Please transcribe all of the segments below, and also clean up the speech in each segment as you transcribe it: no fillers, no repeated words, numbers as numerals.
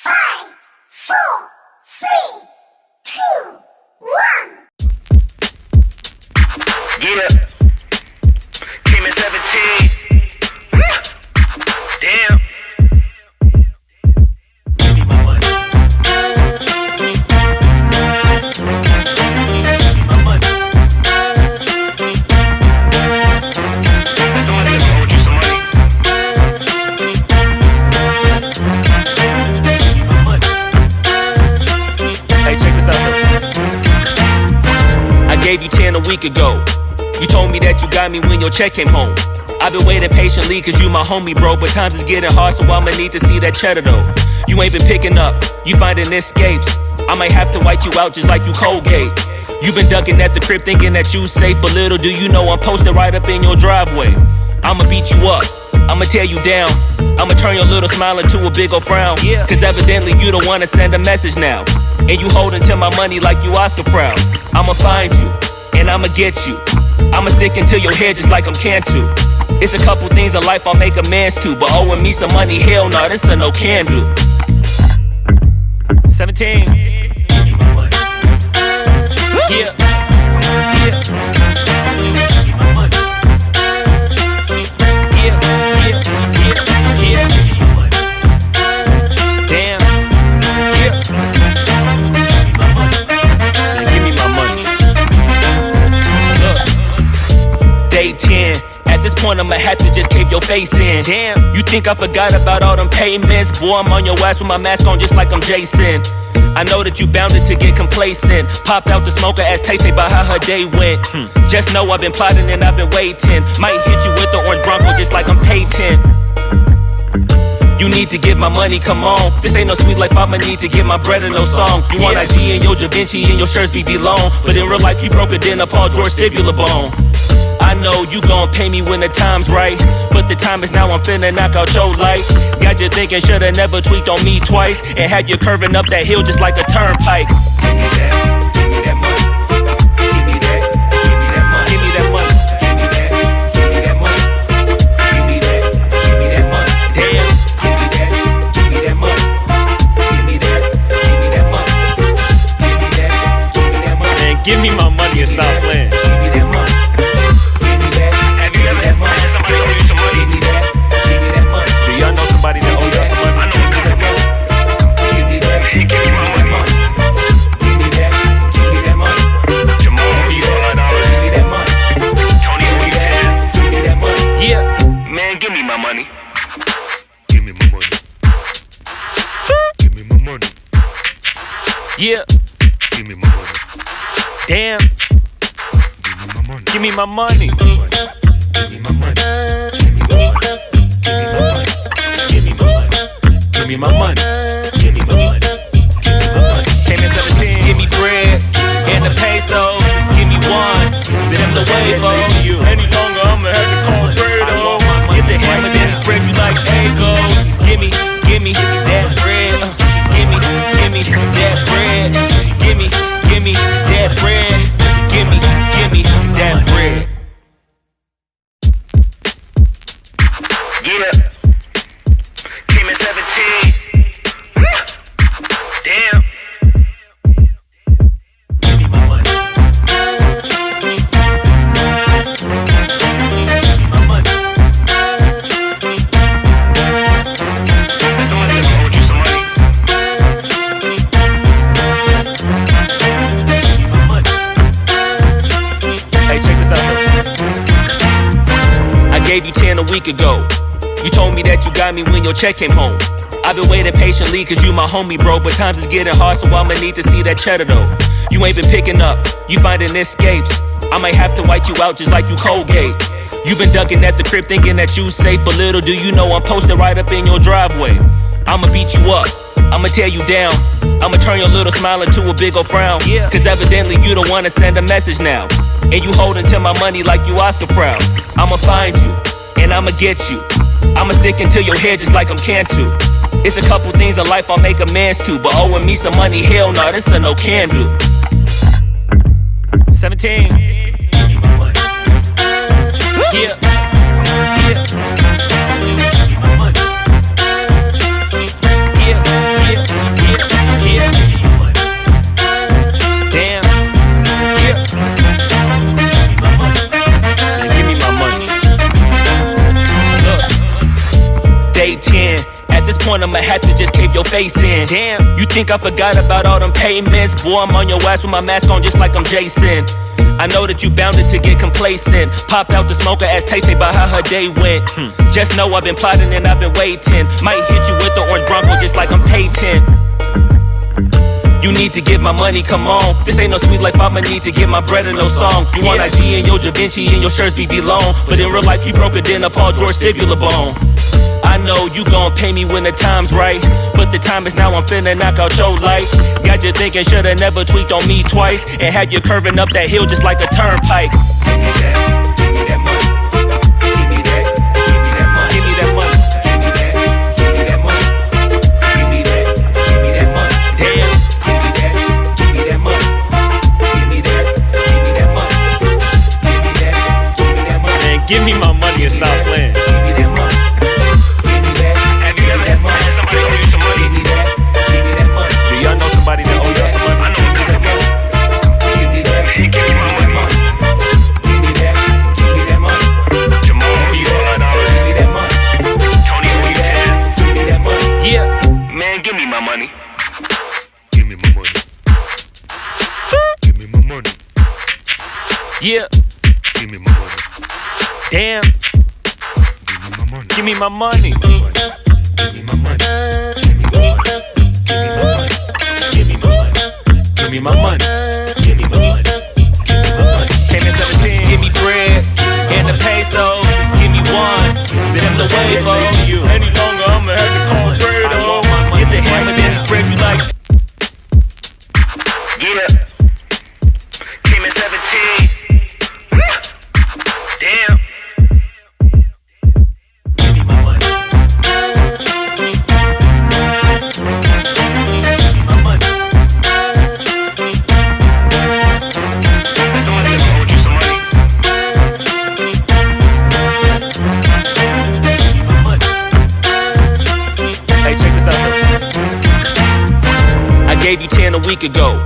5, 4, 3, 2, 1. Yeah. Came at 17. Damn. Give me my money. Give me my money. Somebody owed you some money. Give me my money. Hey, check this out though. I gave you 10 a week ago. You told me that you got me when your check came home. I've been waiting patiently cause you my homie, bro. But times is getting hard, so I'ma need to see that cheddar though. You ain't been picking up, you finding escapes. I might have to white you out just like you Colgate. You been ducking at the crib thinking that you safe, but little do you know I'm posted right up in your driveway. I'ma beat you up, I'ma tear you down. I'ma turn your little smile into a big ol' frown. Cause evidently you don't wanna send a message now. And you holding to my money like you Oscar proud. I'ma find you, and I'ma get you. I'ma stick into your head just like I'm Cantu. It's a couple things in life I'll make amends to, but owing me some money, hell no, this a no can do. 17. Give me my money. Yeah. Yeah. Give me my money. Yeah. Yeah. Yeah. Yeah. Give me my money. Damn. Yeah. Give me my money. Now give me my money. Look. Day 10. At this point, I'ma have to just cave your face in. Damn, you think I forgot about all them payments? Boy, I'm on your ass with my mask on just like I'm Jason. I know that you bounded to get complacent. Popped out the smoker, asked Tay-Tay about how her day went. Just know I've been plotting and I've been waiting. Might hit you with the orange Bronco just like I'm Peyton. You need to get my money, come on. This ain't no sweet life, I'ma need to get my bread and no song. You want IG and your Da Vinci and your shirts be long. But in real life, you broke it in a Paul George fibula bone. I know you gon' pay me when the time's right, but the time is now, I'm finna knock out your life. Got you thinking shoulda never tweaked on me twice, and had you curving up that hill just like a turnpike. Give me that, give me that money. Give me that, give me that money. Give me that money. Give me that, give me that money. Give me that, give me that money. Damn. Give me that, give me that money. Give me that, give me that money. Give me that, give me that money. Man, give me my money and stop playing. Give me that money. Somebody that owe y'all some money. I know what kind of money. Give me that. Give me my money. Give me that. Give me that money. Jamal, you hard already. Give me that money. Tony, who you have? Give me that money. Yeah, man, give me my money. Give me my money. Give me my money. Yeah. Give me my money. Damn. Give me my money. Give me my money. Give me my money. Give me my money. Give me my money. Give me my money. Give me my money. Give me my money. Came in 17. Give me bread and the peso. Give me one. Then I'm the wave on you. Any longer, I'ma have to call Fredo. Get the hammer, then spread you like Eggo. Give me that bread. Give me that bread. Give me that bread. Give me that bread. Yeah. Came at 17. Damn. Give me my money. Give me my money. Somebody owed you some money. Give me my money. Hey, check this out though. I gave you 10 a week ago. You told me that you got me when your check came home. I've been waiting patiently cause you my homie, bro. But times is getting hard, so I'ma need to see that cheddar though. You ain't been picking up, you finding escapes. I might have to white you out just like you Colgate. You been ducking at the crib thinking that you safe, but little do you know I'm posted right up in your driveway. I'ma beat you up, I'ma tear you down. I'ma turn your little smile into a big ol' frown. Cause evidently you don't wanna send a message now. And you holding to my money like you Oscar proud. I'ma find you, and I'ma get you. I'ma stick into your head just like I'm Cantu. It's a couple things in life I'll make amends to, but owing me some money, hell no, this a no can do. 17. Give me my money. Yeah. Yeah. Give me my money. Yeah. Yeah. just cave your face in. Damn, you think I forgot about all them payments? Boy, I'm on your ass with my mask on just like I'm Jason. I know that you bounded to get complacent. Pop out the smoker, ask Tay-Tay about how her day went. Just know I've been plotting and I've been waiting. Might hit you with the orange Bronco just like I'm Peyton. You need to get my money, come on. This ain't no sweet life, I'ma need to get my bread and no song. You want IG and your Da Vinci and your shirts be long. But in real life, you broke it in a Paul George fibula bone. I know you gon' pay me when the time's right, but the time is now, I'm finna knock out your lights. Got you thinking shoulda never tweaked on me twice, and had you curving up that hill just like a turnpike. Give me that, give me that money. Give me that, give me that money. Give me that money. Give me that, give me that money. Give me that, give me that money. Damn. Give me that, give me that money. Give me that, give me that money. Give me that, give me that money. Man, give me my money and stop playing. Give me that money. Y'all know somebody that owe y'all some money? I know a couple people. Give me that, give me my money. Give me that, give me that money. Jamal, give me that money. Tony, give me that money. Yeah, man, give me my money. Give me my money. Give me my money. Yeah, give me my money. damn. Give me my money. Give me my money. Give me my money. Give me my money. Give me my money. Give me my money. Give me my money. Give me my money. Came in 17. Give me bread and the peso. Give me one. Then the wave on you. Any longer, I'ma have to call Fredo. Get the hammer, then spread you like. Yeah. Came in 17. Damn. Give me my money. Gave you 10 a week ago.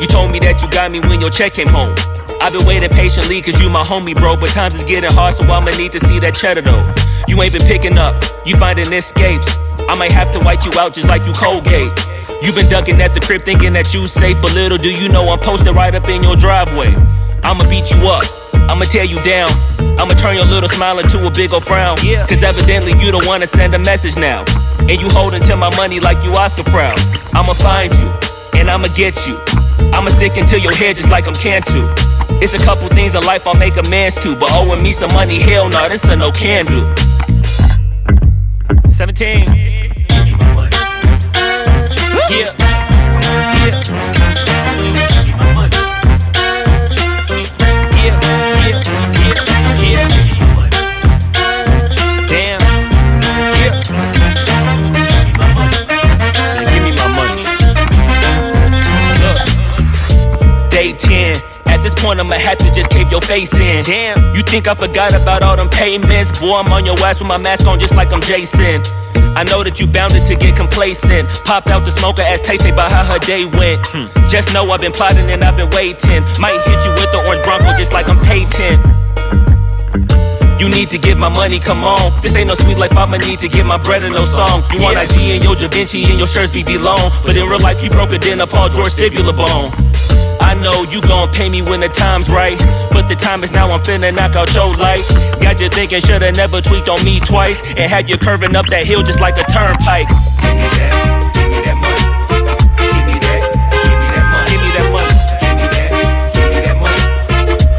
You told me that you got me when your check came home. I've been waiting patiently cause you my homie, bro. But times is getting hard, so I'ma need to see that cheddar though. You ain't been picking up, you finding escapes. I might have to white you out just like you Colgate. You been ducking at the crib thinking that you safe, but little do you know I'm posted right up in your driveway. I'ma beat you up, I'ma tear you down. I'ma turn your little smile into a big ol' frown. Cause evidently you don't wanna send a message now. And you holding to my money like you Oscar proud. I'ma find you, and I'ma get you. I'ma stick into your head just like I'm Cantu. It's a couple things in life I'll make amends to, but owing me some money, hell no, this a no can do. 17. Give me my money. Yeah. Yeah. Give me my money. Yeah. Yeah. Yeah. Yeah. Give me my money. Damn. Yeah. Give me my money. Man, give me my money. Look. Day 10. At this point, I'ma have to just cave your face in. Damn, you think I forgot about all them payments? Boy, I'm on your ass with my mask on just like I'm Jason. I know that you bounded to get complacent. Popped out the smoker, asked Tay-Tay about how her day went. Just know I've been plotting and I've been waiting. Might hit you with the orange Bronco just like I'm Peyton. You need to get my money, come on. This ain't no sweet life, I'ma need to get my bread and no song. You want IG and your Da Vinci and your shirts be long. But in real life, you broke it in a Paul George fibula bone. I know you gon' pay me when the time's right, but the time is now, I'm finna knock out your lights. Got you thinking shoulda never tweaked on me twice, and had you curving up that hill just like a turnpike. Give me that, give me that money. Give me that, give me that money. Give me that money. Give me that, give me that money.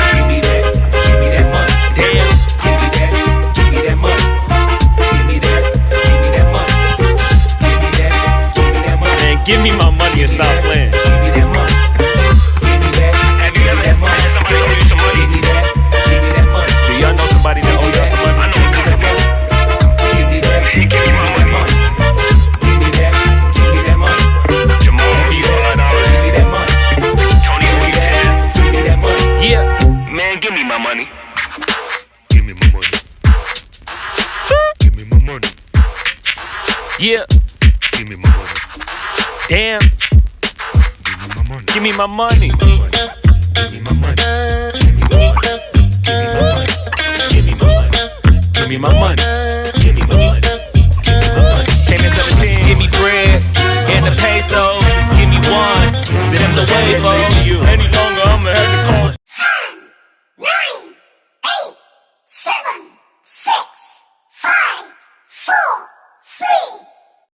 Give me that, give me that money. Damn. Give me that, give me that money. Give me that, give me that money. Give me that, give me that money. Man, give me my money and stop playing. Give me that money. Y'all know somebody that owe y'all some money? I know a couple people. Give me that, give me my money. Give me that, give me that money. Jamal, give me that money. Tony, give me that money. Yeah, man, give me my money. Give me my money. Give me my money. Yeah, give me my money. Damn, give me my money. give me my money. Give me my money.